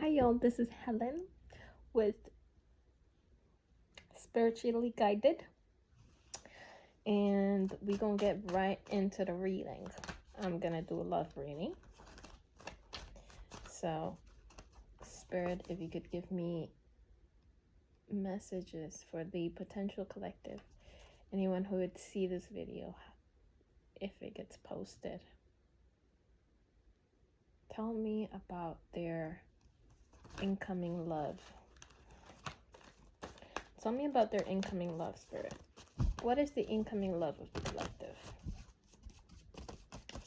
Hi y'all, this is Helen with Spiritually Guided, and we're gonna get right into the reading. I'm gonna do a love reading. So, Spirit, if you could give me messages for the potential collective, anyone who would see this video if it gets posted. Tell me about their incoming love. Tell me about their incoming love, Spirit. What is the incoming love of the collective?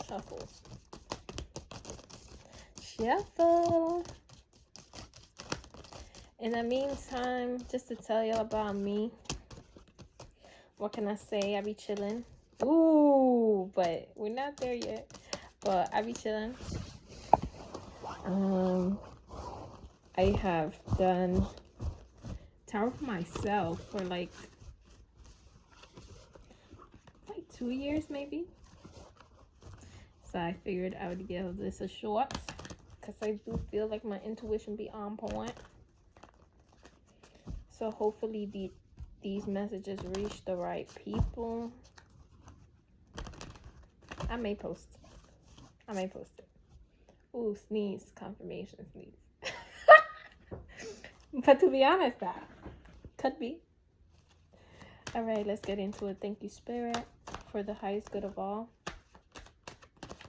Shuffle. Shuffle. In the meantime, just to tell y'all about me, what can I say? I be chilling. Ooh, but we're not there yet. But I be chilling. I have done tarot for myself for like 2 years maybe. So I figured I would give this a shot because I do feel like my intuition be on point. So hopefully these messages reach the right people. I may post it. Ooh, sneeze, confirmation sneeze. But to be honest, that could be. All right, let's get into it. Thank you, Spirit, for the highest good of all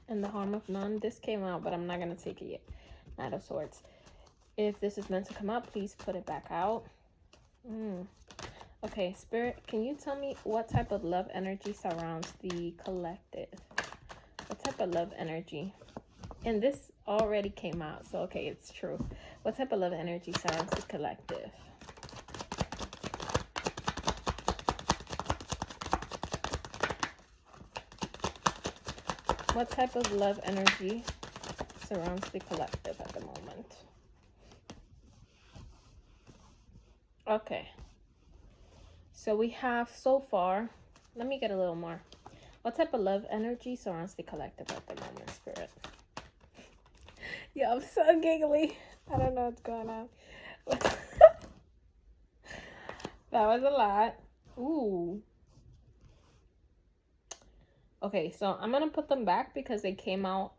and the harm of none. This came out, but I'm not going to take it yet. Knight of Swords. If this is meant to come up, please put it back out. Okay, Spirit, can you tell me what type of love energy surrounds the collective? What type of love energy? And this already came out, so okay, it's true. What type of love energy surrounds the collective? What type of love energy surrounds the collective at the moment? Okay. So we have so far, let me get a little more. What type of love energy surrounds the collective at the moment, Spirit? Yeah, I'm so giggly. I don't know what's going on. That was a lot. Ooh. Okay, so I'm going to put them back because they came out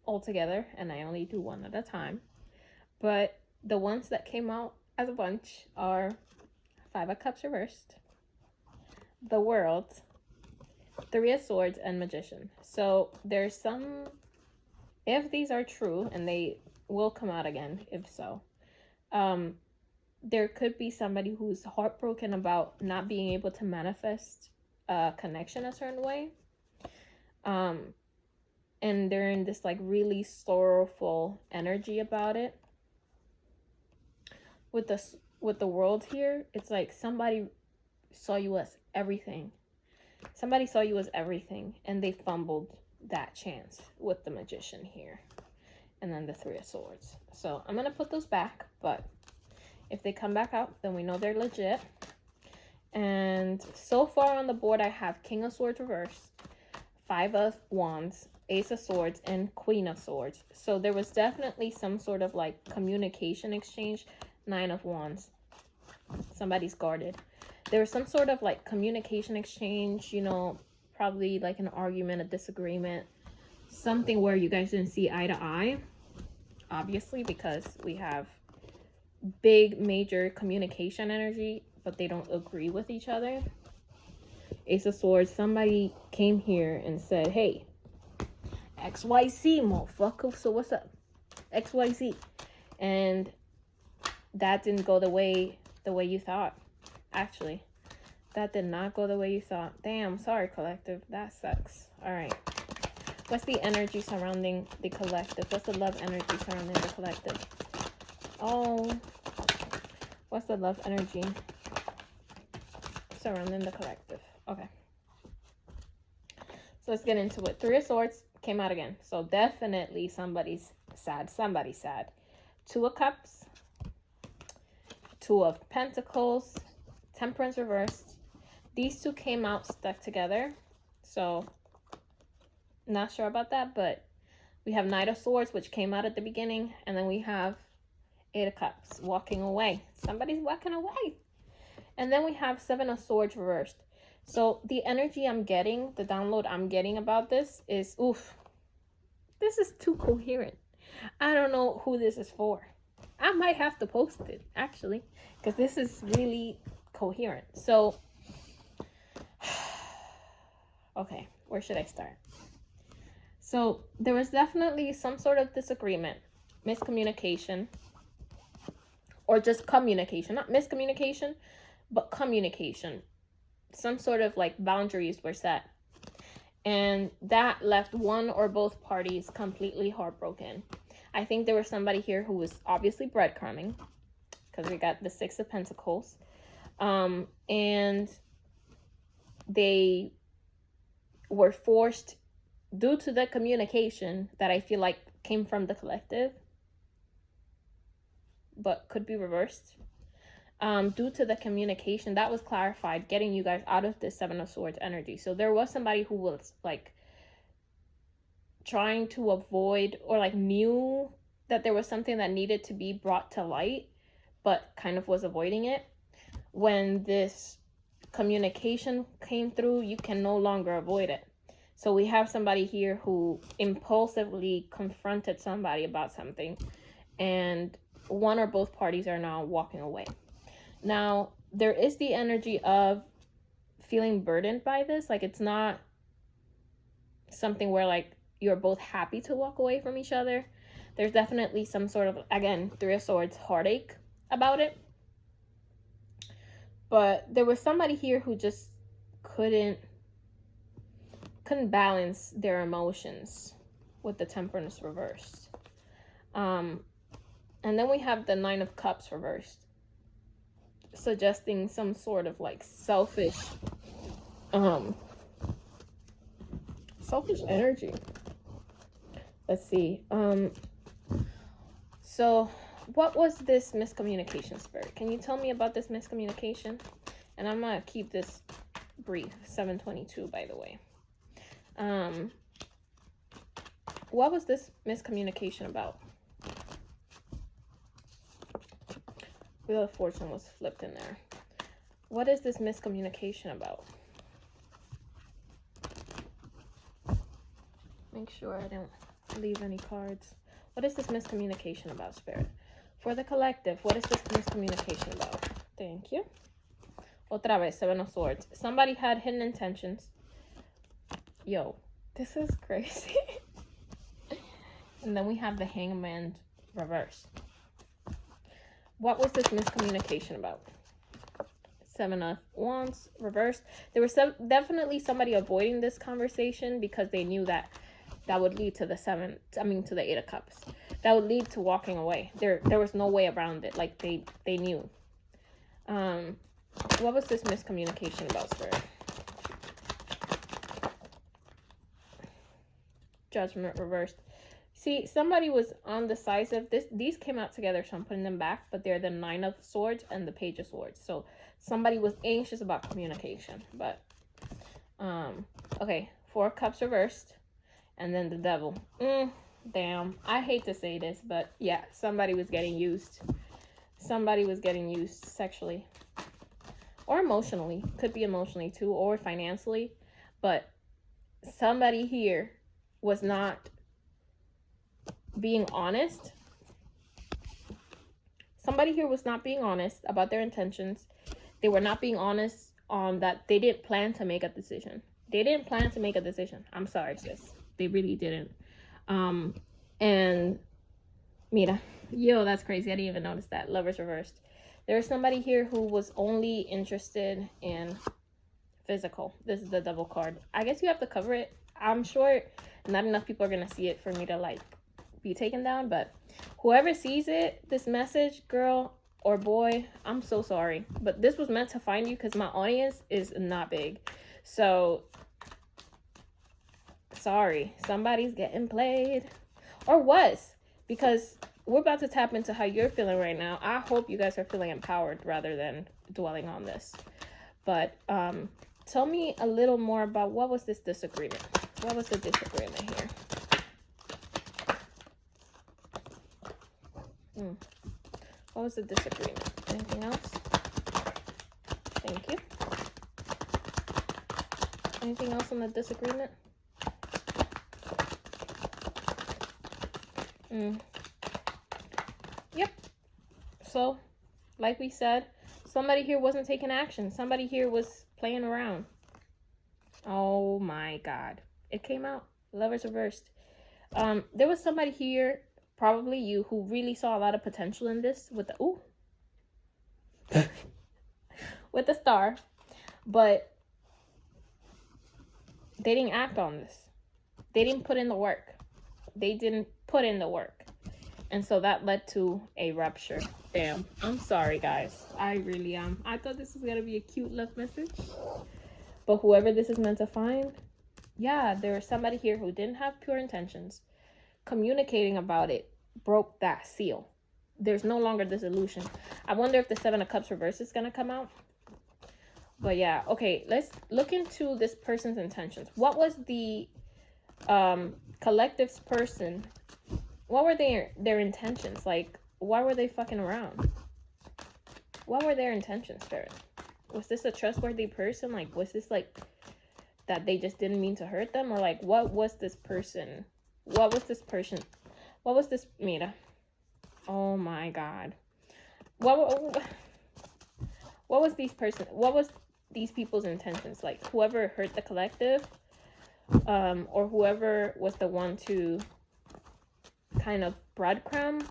all together and I only do one at a time. But the ones that came out as a bunch are Five of Cups reversed, the World, Three of Swords, and Magician. So there's some, if these are true, and they will come out again if so, there could be somebody who's heartbroken about not being able to manifest a connection a certain way, and they're in this like really sorrowful energy about it. With the World here, it's like somebody saw you as everything. Somebody saw you as everything, and they fumbled that chance with the Magician here. And then the Three of Swords. So I'm going to put those back, but if they come back out, then we know they're legit. And so far on the board, I have King of Swords reversed, Five of Wands, Ace of Swords, and Queen of Swords. So there was definitely some sort of like communication exchange. Nine of Wands. Somebody's guarded. There was some sort of like communication exchange, you know, probably like an argument, a disagreement, something where you guys didn't see eye to eye, obviously, because we have big major communication energy, but they don't agree with each other. Ace of Swords, somebody came here and said, hey, XYZ, motherfucker, so what's up? XYZ. And that didn't go the way you thought. Actually, that did not go the way you thought. Damn, sorry, collective. That sucks. All right. What's the energy surrounding the collective? What's the love energy surrounding the collective? Oh, what's the love energy surrounding the collective? Okay. So let's get into it. Three of Swords came out again. So definitely somebody's sad. Somebody's sad. Two of Cups. Two of Pentacles, Temperance reversed. These two came out stuck together, so not sure about that, but we have Knight of Swords, which came out at the beginning, and then we have Eight of Cups, walking away. Somebody's walking away. And then we have Seven of Swords reversed. So the energy I'm getting, the download I'm getting about this is, oof, this is too coherent. I don't know who this is for. I might have to post it, actually, because this is really coherent. So, okay, where should I start? So there was definitely some sort of disagreement, miscommunication, or just communication, not miscommunication, but communication. Some sort of like boundaries were set. And that left one or both parties completely heartbroken. I think there was somebody here who was obviously breadcrumbing, because we got the Six of Pentacles. And they were forced, due to the communication that I feel like came from the collective, but could be reversed. Due to the communication that was clarified, getting you guys out of the Seven of Swords energy. So there was somebody who was like trying to avoid, or like knew that there was something that needed to be brought to light, but kind of was avoiding it. When this communication came through, you can no longer avoid it. So we have somebody here who impulsively confronted somebody about something, and one or both parties are now walking away. Now, there is the energy of feeling burdened by this. Like, it's not something where, like, you're both happy to walk away from each other. There's definitely some sort of, again, Three of Swords heartache about it. But there was somebody here who just couldn't balance their emotions with the Temperance reversed. And then we have the Nine of Cups reversed, suggesting some sort of like selfish energy. Let's see. So what was this miscommunication, Spirit? Can you tell me about this miscommunication? And I'm gonna keep this brief. 7:22, by the way. What was this miscommunication about? Wheel of Fortune was flipped in there. What is this miscommunication about? Make sure I don't leave any cards. What is this miscommunication about, Spirit? For the collective, what is this miscommunication about? Thank you. Otra vez, Seven of Swords. Somebody had hidden intentions. Yo, this is crazy. And then we have the Hangman reversed. What was this miscommunication about? Seven of Wands reversed. There was definitely somebody avoiding this conversation because they knew that would lead to the to the Eight of Cups. That would lead to walking away. There was no way around it. Like they knew. What was this miscommunication about, Spirit? Judgment reversed. See, somebody was undecisive. These came out together, so I'm putting them back, but they're the Nine of Swords and the Page of Swords. So somebody was anxious about communication. But okay, Four of Cups reversed, and then the Devil. Damn, I hate to say this, but yeah, somebody was getting used. Somebody was getting used sexually or emotionally. Could be emotionally too, or financially. But somebody here was not being honest. Somebody here was not being honest about their intentions. They were not being honest on that they didn't plan to make a decision. They didn't plan to make a decision. I'm sorry, sis. They really didn't. And mira, yo, that's crazy. I didn't even notice that. Lovers reversed. There's somebody here who was only interested in physical. This is the Devil card. I guess you have to cover it. I'm sure not enough people are gonna see it for me to like be taken down, but whoever sees it, this message, girl or boy, I'm so sorry, but this was meant to find you because my audience is not big. So sorry, somebody's getting played, or was, because we're about to tap into how you're feeling right now. I hope you guys are feeling empowered rather than dwelling on this. But tell me a little more about what was this disagreement. What was the disagreement here? What was the disagreement? Anything else? Thank you. Anything else on the disagreement? Yep. So, like we said, somebody here wasn't taking action. Somebody here was playing around. Oh my God. It came out. Lovers reversed. There was somebody here, probably you, who really saw a lot of potential in this with the, ooh. with the star. But they didn't act on this. They didn't put in the work. They didn't put in the work. And so that led to a rupture. Damn. I'm sorry, guys. I really am. I thought this was going to be a cute love message. But whoever this is meant to find, yeah, there was somebody here who didn't have pure intentions. Communicating about it broke that seal. There's no longer this illusion. I wonder if the Seven of Cups reverse is going to come out. But yeah, okay, let's look into this person's intentions. What was the collective's person? What were their intentions? Like, why were they fucking around? What were their intentions, Spirit? Was this a trustworthy person? Like, was this like that they just didn't mean to hurt them? Or like, what was this person? What was this person? What was this? Mira. Oh my God. What was these person? What was these people's intentions? Like, whoever hurt the collective, or whoever was the one to kind of breadcrumb,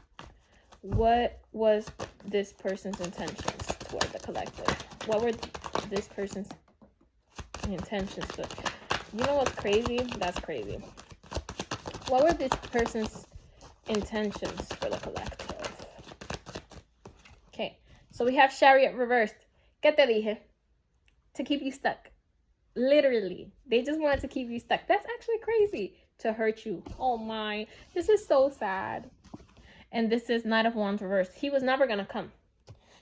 what was this person's intentions toward the collective? What were this person's intentions? But you know what's crazy? That's crazy. What were this person's intentions for the collective? Okay, so we have Chariot reversed. ¿Qué te dije? To keep you stuck. Literally, they just wanted to keep you stuck. That's actually crazy. To hurt you. Oh my, this is so sad. And this is Knight of Wands reversed. He was never gonna come.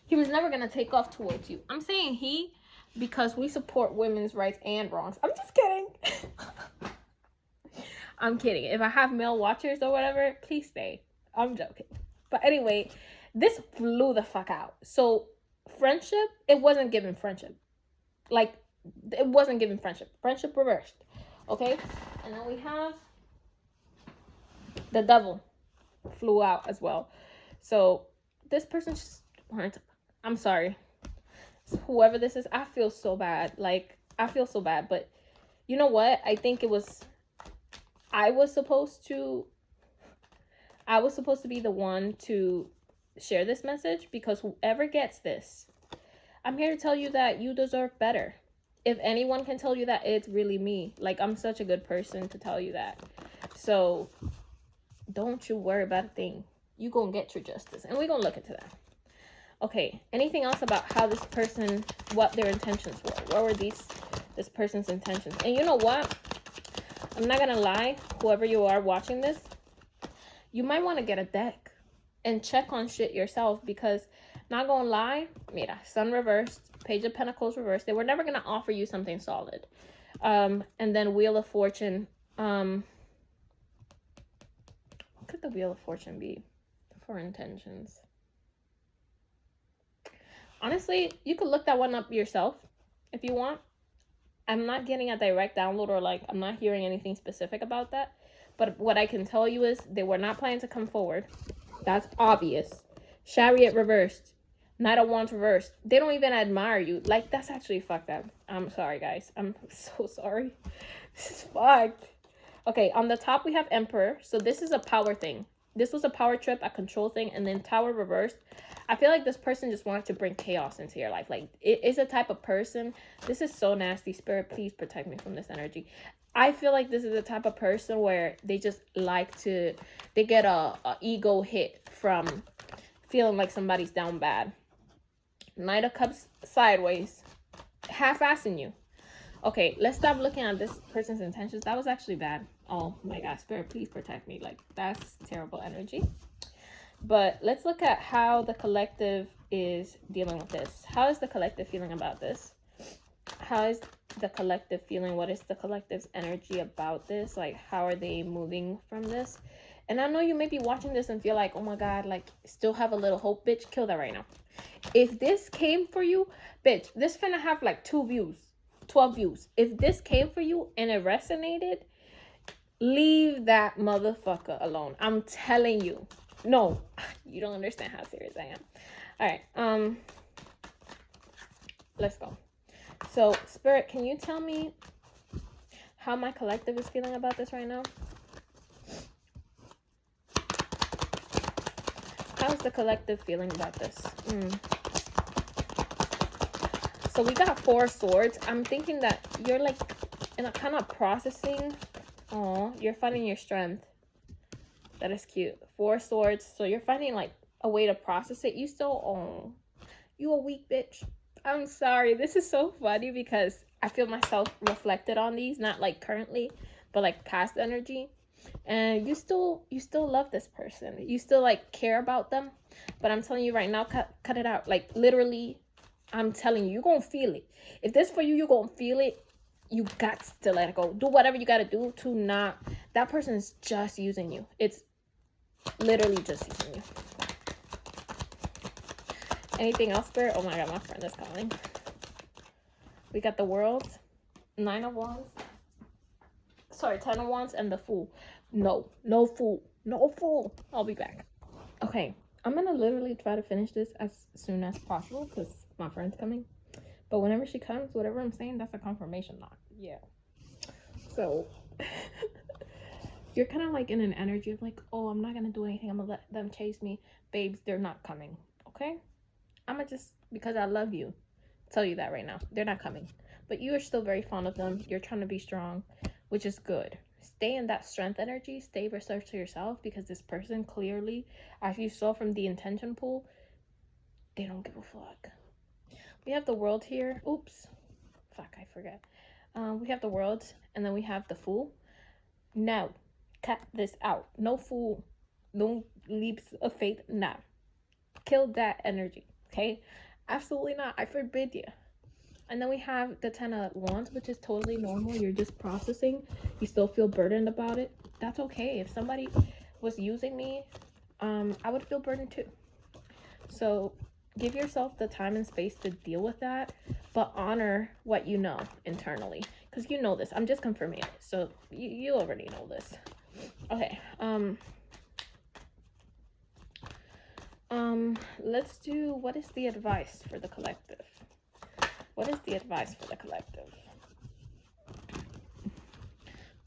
He was never gonna take off towards you. I'm saying he because we support women's rights and wrongs. I'm just kidding. I'm kidding. If I have male watchers or whatever, please stay. I'm joking. But anyway, this flew the fuck out. So friendship, it wasn't given friendship. Like, it wasn't given friendship. Friendship reversed. Okay? And then we have the devil flew out as well. So this person just wanted to, I'm sorry. Whoever this is, I feel so bad. Like, I feel so bad. But you know what? I think it was, I was supposed to be the one to share this message, because whoever gets this, I'm here to tell you that you deserve better. If anyone can tell you that, it's really me. Like, I'm such a good person to tell you that. So don't you worry about a thing. You gonna get your justice, and we're gonna look into that. Okay, anything else about how this person, what their intentions were? What were this person's intentions? And you know what? I'm not gonna lie, whoever you are watching this, you might want to get a deck and check on shit yourself, because not gonna lie, mira, Sun reversed, Page of Pentacles reversed. They were never gonna offer you something solid. And then Wheel of Fortune. What could the Wheel of Fortune be for intentions? Honestly, you could look that one up yourself if you want. I'm not getting a direct download, or like I'm not hearing anything specific about that. But what I can tell you is they were not planning to come forward. That's obvious. Chariot reversed. Knight of Wands reversed. They don't even admire you. Like, that's actually fucked up. I'm sorry, guys. I'm so sorry. This is fucked. Okay, on the top we have Emperor. So this is a power thing. This was a power trip, a control thing, and then Tower reversed. I feel like this person just wanted to bring chaos into your life. Like, it is a type of person. This is so nasty. Spirit, please protect me from this energy. I feel like this is the type of person where they just like to, they get a ego hit from feeling like somebody's down bad. Knight of Cups sideways, half-assing you. Okay, let's stop looking at this person's intentions. That was actually bad. Oh my God, Spirit, please protect me. Like, that's terrible energy. But let's look at how the collective is dealing with this. How is the collective feeling about this? How is the collective feeling? What is the collective's energy about this? Like, how are they moving from this? And I know you may be watching this and feel like, oh my God, like, still have a little hope. Bitch, kill that right now. If this came for you, bitch, this finna have like 2 views, 12 views. If this came for you and it resonated, leave that motherfucker alone. I'm telling you. No, you don't understand how serious I am. All right, let's go. So, Spirit, can you tell me how my collective is feeling about this right now? How's the collective feeling about this? So we got 4 swords. I'm thinking that you're like in a kind of processing. Oh, you're finding your strength. That is cute. 4 swords. So you're finding like a way to process it. You still, oh, you a weak bitch. I'm sorry. This is so funny because I feel myself reflected on these, not like currently, but like past energy. And you still love this person. You still like care about them. But I'm telling you right now, cut it out. Like literally, I'm telling you, you're gonna feel it. If this for you, you're gonna feel it. You got to let it go. Do whatever you gotta do to not. That person is just using you. It's literally just using you. Anything else, Spirit? Oh my God, my friend is calling. We got the World, 9 of Wands. Sorry, 10 of Wands and the Fool. No Fool. No Fool. I'll be back. Okay, I'm gonna literally try to finish this as soon as possible because my friend's coming. But whenever she comes, whatever I'm saying, that's a confirmation knock. Yeah. So, you're kind of like in an energy of like, oh, I'm not gonna do anything. I'm gonna let them chase me. Babes, they're not coming. Okay? I'm gonna just, because I love you, tell you that right now. They're not coming. But you are still very fond of them. You're trying to be strong, which is good. Stay in that strength energy. Stay reserved to yourself because this person clearly, as you saw from the intention pool, they don't give a fuck. We have the World here. Oops. Fuck, I forget. We have the World and then we have the Fool. Now, cut this out. No Fool. No leaps of faith. Nah. Kill that energy. Okay? Absolutely not. I forbid you. And then we have the 10 of Wands, which is totally normal. You're just processing. You still feel burdened about it. That's okay. If somebody was using me, I would feel burdened too. So give yourself the time and space to deal with that, but honor what you know internally. Because you know this. I'm just confirming it. So you already know this. Okay. Let's do, what is the advice for the collective? What is the advice for the collective?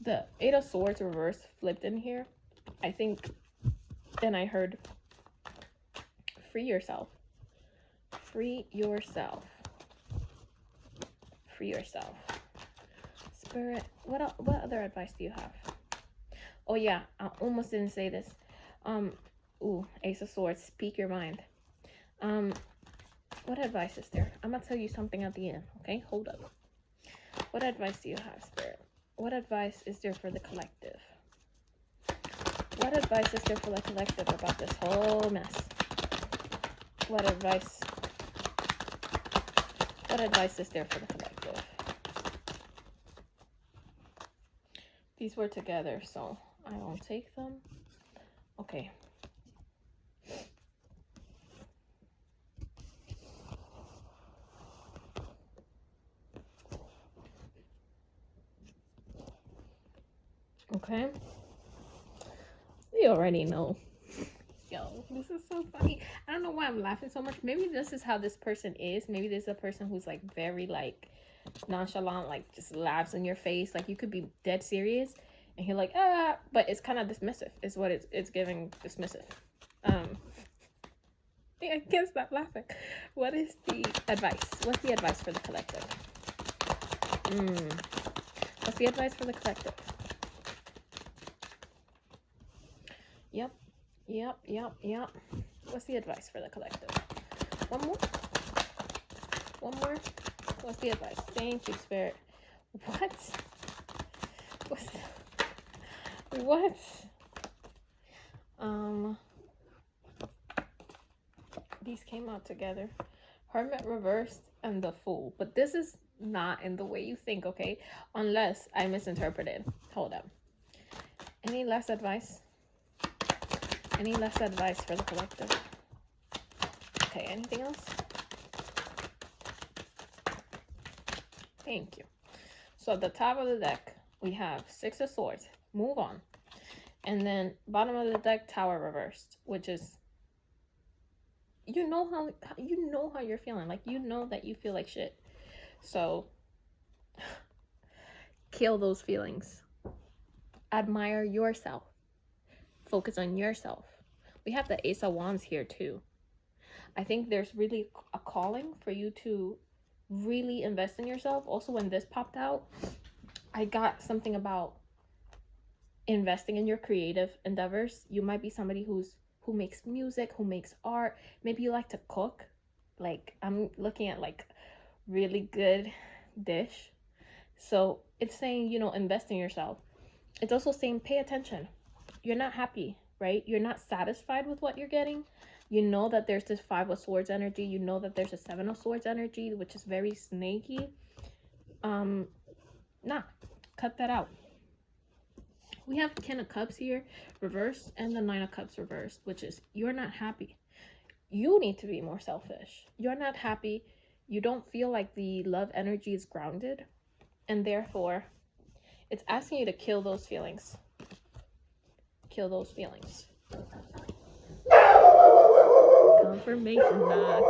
The 8 of Swords reverse flipped in here. I think, and I heard, free yourself. Free yourself. Free yourself. Spirit, what other advice do you have? Oh yeah, I almost didn't say this. Ooh, Ace of Swords, speak your mind. What advice is there? I'm gonna tell you something at the end, okay? Hold up. What advice do you have, Spirit? What advice is there for the collective? What advice is there for the collective about this whole mess? What advice is there for the collective? These were together, so I won't take them. Okay. Okay. We already know. Yo, this is so funny. I don't know why I'm laughing so much. Maybe this is how this person is. Maybe this is a person who's like very like nonchalant, like just laughs in your face. Like you could be dead serious and you're like, ah, but it's kind of dismissive is what it's giving, dismissive. I can't stop laughing. What is the advice? What's the advice for the collective? What's the advice for the collective? Yep. What's the advice for the collective? One more? What's the advice? Thank you, Spirit. What? These came out together. Hermit reversed and the Fool. But this is not in the way you think, okay? Unless I misinterpreted. Hold up. Any last advice? Any less advice for the collective? Okay, anything else? Thank you. So at the top of the deck, we have Six of Swords. Move on. And then bottom of the deck, Tower reversed, which is, you know how you're feeling. Like, you know that you feel like shit. So kill those feelings. Admire yourself. Focus on yourself. We have the Ace of Wands here too. I think there's really a calling for you to really invest in yourself. Also, when this popped out, I got something about investing in your creative endeavors. You might be somebody who makes music, who makes art. Maybe you like to cook. Like, I'm looking at like really good dish. So it's saying, you know, invest in yourself. It's also saying pay attention. You're not happy, right? You're not satisfied with what you're getting. You know that there's this Five of Swords energy. You know that there's a Seven of Swords energy, which is very snaky. Nah, cut that out. We have Ten of Cups here reversed and the Nine of Cups reversed, which is you're not happy. You need to be more selfish. You're not happy. You don't feel like the love energy is grounded. And therefore, it's asking you to kill those feelings. Kill those feelings. Confirmation knock.